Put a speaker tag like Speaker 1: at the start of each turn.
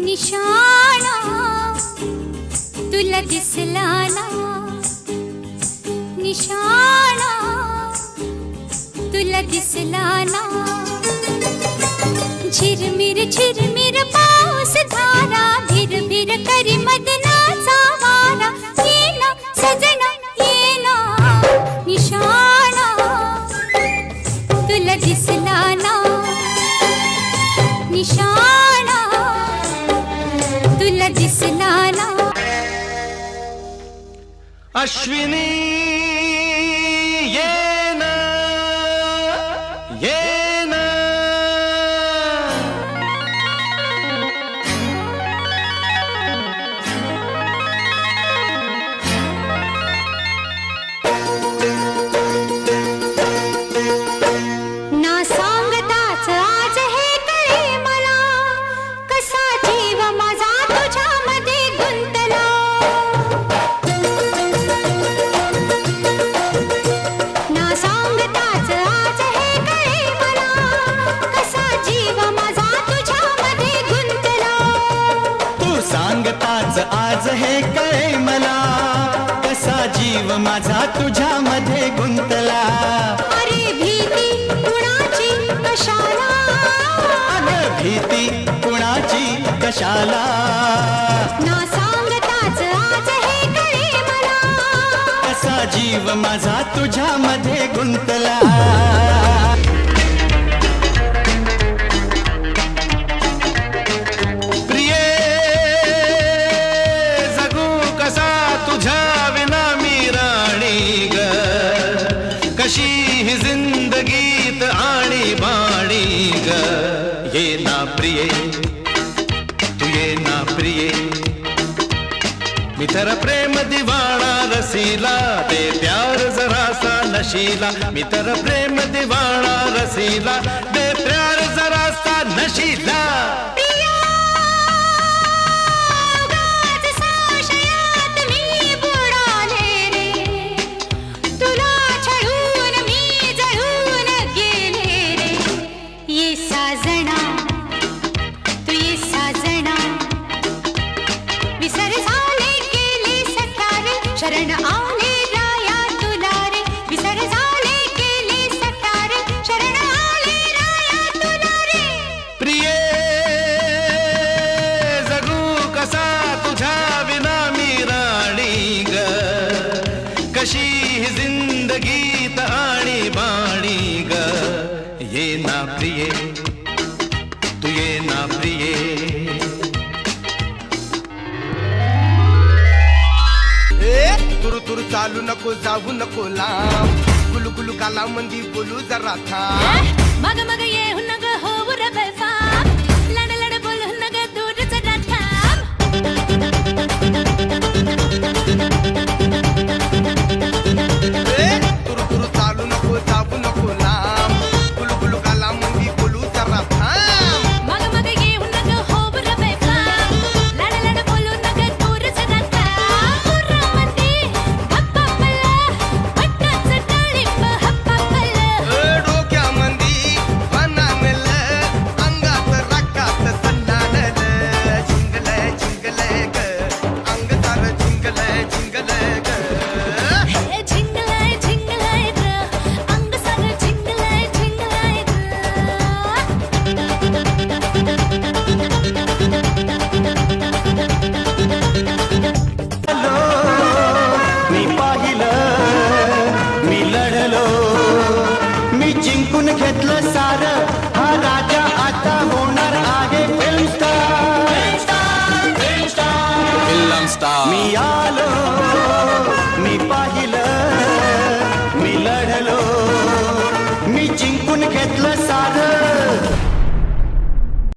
Speaker 1: निशाणा तुला दिसला ना, निशाणा तुला दिसला ना. झिरमिर पाऊस धारा, भिर करी मदनाचा वारा. ये ना सजना ये ना, निशाणा तुला दिसला ना, निशाणा तुला दिसला ना.
Speaker 2: अश्विनी ये ना ये ना,
Speaker 1: ना सांगताच आज हे कळे मला, कसा जीव माझा तुझ्यामध्ये गुंतला. ना सांगताच आज हे कळे मला, कसा जीव माझा तुझ्यामध्ये गुंतला.
Speaker 2: तू सांगताच आज हे कळे मला, कसा जीव माझा तुझ्यामध्ये गुंतला.
Speaker 1: अरे भीती कुणाची कशाला,
Speaker 2: अगं भीती कुणाची कशाला.
Speaker 1: ना सांगताच आज हे कळे मला,
Speaker 2: कसा जीव माझा तुझ्यामध्ये गुंतला. प्रिये जगू कसा तुझ्या विना मी राणी ग, कशी ही जिंदगीत आणि बाणी ग. ये ना प्रिये तू ये ना प्रिये, मी तर प्रेम दिवाणा रसीला, दे प्यार जरासा नशीला. मी तर प्रेम दिवाणा रसीला, दे प्यार जरासा नशीला.
Speaker 1: उगाच संशयात मी बुडाले रे, तुला छळून मी जळून गेले रे. ये साजना तू ये साजना, विसर झाले गेले सठारे, शरण आले राया तुला रे. विसर झाले गेले सठारे, शरण आले राया तुला रे.
Speaker 2: प्रिये जगू कसा तुझ्या विना मी राणी ग, कशी ही जिंदगीत आणि बाणी ग. ये ना प्रिये तू ये ना प्रिये.
Speaker 3: तुरु तुरु चालू नको जाऊ नको लांब, गुलू गुलू काला मंदी बोलू जरा थांब.
Speaker 1: मग